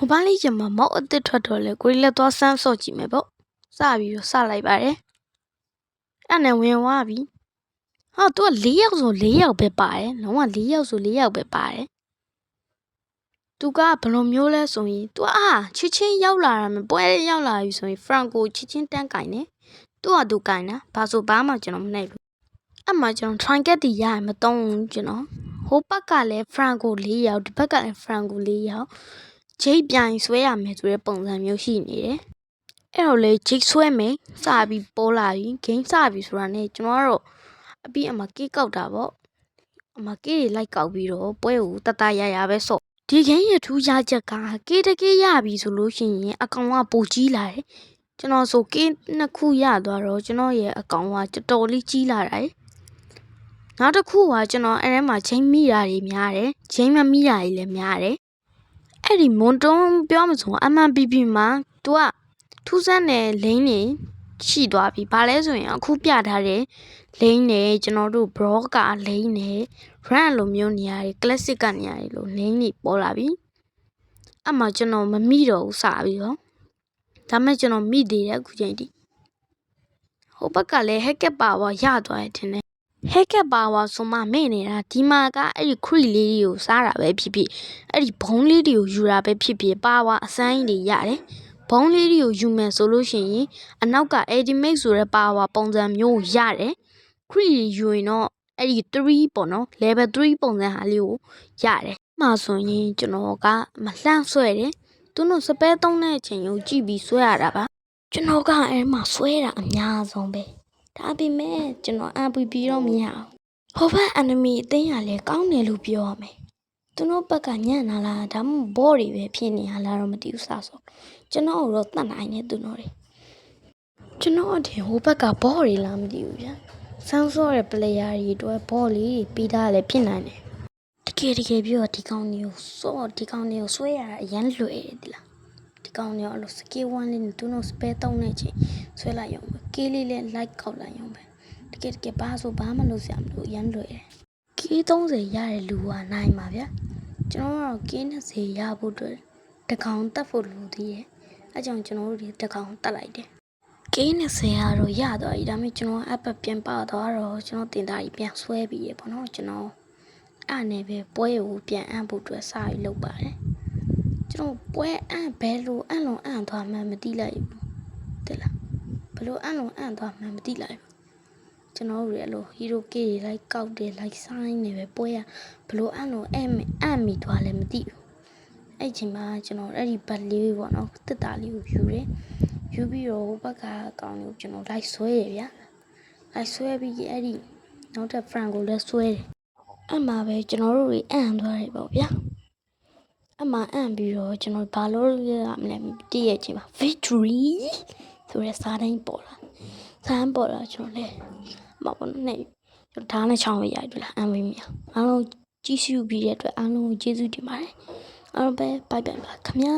ဟိုဘာလေးကျမမောက်အစ်စ်ထွက်တော့လေကိုရီလက်သွားဆန်းစော့ကြည့်မယ်ပေါ့စပြီးတော့စလိုက်ပါတယ်အဲ့နဲ့ဝင်သွားပြီဟာသူက၄ယောက်ဆို၄ယောက်ပဲပါတယ်လုံးဝ၄ယောက်ဆို၄ယောက်ပဲပါတယ်သူကဘယ်လိုမျိုးလဲဆိုရင်သူကချစ်ချင်းရောက်လာတာမပွဲရောက်လာပြီဆိုရင်ဖရန်ကိုချစ်ချင်းတန်းကင်နေသူကသူကင်တာဘာဆိုဘာမှကျွန်တော်မနှိပ်ဘူးအဲ့မှာကျွန်တော် try get တီရရင်မတုံးဘူးကျွန်တော်ဟိုဘက်ကလည်းဖရန်ကို၄ယောက်ဒီဘက်ကလည်းဖရန်ကို၄ယောက်ဂျိတ်ပြိုင်ဆွဲရမယ်ဆိုတဲ့ပုံစံမျိုးရှိနေတယ်အဲ့တော့လေဂျိတ်ဆွဲမယ်စပြီးပေါ်လာပြီဂိမ်းစပြီဆိုတာနဲ့ကျွန်တော်ကတော့အပြီးအမှကေးကောက်တာပေါ့အမှကေးတွေလိုက်ကောက်ပြီးတော့ပွဲကိုတတရရပဲဆော့ဒီဂိမ်းရထူးရချက်ကကေးတကေးရပြီဆိုလို့ရှိရင်အကောင်ကပိုကြီးလာတယ်ကျွန်တော်ဆိုကေးနှစ်ခုရသွားတော့ကျွန်တော်ရဲ့အကောင်ကတော်တော်လေးကြီးလာတယ်နောက်တစ်ခုကကျွန်တော်အဲ့ထဲမှာချိန်မိတာတွေများတယ်ချိန်မမိတာတွေလည်းများတယ်အဲ့ဒီမွန်တုံးပြောမစုံ MMPP မှာသူကထူးဆန်းတဲ့လိန်တွေရှိသွားပြီဘာလဲဆိုရင်အခုပြထားတဲ့လိန်တွေကျွန်တော်တို့ broker လိန်တွေ run လိုမျိုးနေရာတွေ classic ကနေရာတွေလို့လိန်တွေပေါ်လာပြီအမှကျွန်တော်မမိတော့ဘူးစပြီးတော့ဒါမဲ့ကျွန်တော်မိသေးတယ်အခုချိန်ထိဟိုဘက်ကလည်း hacker power ရသွားတယ်ထင်တယ်hacker power ဆိုမှမေ့နေတာဒီမှာကအဲ့ဒီ cree လေးတွေကိုစားတာပဲဖြစ်ဖြစ်အဲ့ဒီဘုံလေးတွေကိုယူတာပဲဖြစ်ဖြစ် power အစမ်းကြီးတွေရတယ်ဘုံလေးတွေကိုယူမယ်ဆိုလို့ရှိရင်အနောက်က ultimate ဆိုတဲ့ power ပုံစံမျိုးရတယ် cree ယူရင်တော့အဲ့ဒီ3ပေါ့နော် level 3ပုံစံဟာလေးကိုရတယ်မှာဆိုရင်ကျွန်တော်ကမလှမ်းဆွဲတယ်သူတို့စပဲသုံးတဲ့အချိန်ကိုကြည့်ပြီးဆွဲရတာပါကျွန်တော်ကအဲ့မှာဆွဲတာအများဆုံးပဲဒါပေမဲ့ကျွန်တော်အပူပြီးတော့မရအောင်ဟိုဘက် enemy အသိညာလဲကောင်းတယ်လို့ပြောရမယ်သူတို့ဘက်ကညံ့လာလားဒါမှမဟုတ်ဘော့တွေပဲဖြစ်နေရလားတော့မသိဘူးစားဆိုကျွန်တော်တော့တတ်နိုင်တယ်သူတို့တွေကျွန်တော်အထင်ဟိုဘက်ကဘော့တွေလားမသိဘူးဗျာဆန်းစောတဲ့ player တွေအတွက်ဘော့လေးပြီးသားလည်းဖြစ်နိုင်တယ်တကယ်ပြောဒီကောင်တွေကိုဆွဲရတာအရန်လွယ်တယ်ဒီလားဒီကောင်တွေအဲ့လို skill 1လေးနဲ့သူတို့ spell သုံးတဲ့အချိန်ဆွဲလိုက်ရုံပဲကေးလေးလည်း like ကောက်လိုက်ရုံပဲတကယ်ဘာဆိုဘာမှလုပ်စရာမလိုအရန်လွယ်တယ်ကေး30ရတဲ့လူကနိုင်ပါဗျာကျွန်တော်ကတော့ကေး20ရဖို့အတွက်တကောင်တက်ဖို့လိုသေးရဲ့အဲကြောင့်ကျွန်တော်တို့ဒီတကောင်တက်လိုက်တယ်ကေး20ကတော့ရသွားပြီဒါပေမဲ့ကျွန်တော်အပ်ပြန်ပါသွားတော့ကျွန်တော်တင်တာကြီးပြန်ဆွဲပြီးရပေါ့နော်ကျွန်တော်အဲ့နဲ့ပဲပွဲကိုပြန်အံ့ဖို့အတွက်စပြီးလုပ်ပါတယ်ကျွန်တော်ပွဲအံ့ဘဲလို့အံ့လုံးအံ့သွားမှမသိလိုက်ဘူးတဲ့လားဘလို့အံ့လုံးအံ့သွားမှမသိလိုက်ဘူးကျွန်တော်တို့ရဲ့အဲ့လို hero ကေးတွေလိုက်ကောက်တယ်လိုက်ဆိုင်နေပဲပွဲရဘလို့အံ့လုံးအံ့မိသွားလည်းမသိဘူးအဲ့ချိန်မှာကျွန်တော်အဲ့ဒီဘတ်လေးပေါ့နော်တစ်တာလေးကိုယူတယ်ယူပြီးတော့ဟိုဘက်ကကောင်းလို့ကျွန်တော်လိုက်ဆွဲရဗျာလိုက်ဆွဲပြီးအဲ့ဒီနောက်ထပ် friend ကိုလည်းဆွဲတယ်အဲ့မှာပဲကျွန်တော်တို့တွေအံ့သွားတယ်ပေါ့ဗျာအမှအံ့ပြီးတော့ကျွန်တော်ဘာလို့ရမလဲတည့်ရဲ့ချိန်မှာ victory ဆိုတဲ့စာတိုင်းပေါ်လာကျွန်တော်လေမပေါ်နေကျွန်တော်ဓာတ်နဲ့ချောင်းရရတယ်လားအံ့မမြအားလုံးကြည့်ရှုပြီးတဲ့အတွက်အားလုံးကိုကျေးဇူးတင်ပါတယ်အားလုံးပဲဘိုင်ဘိုင်ပါခင်ဗျာ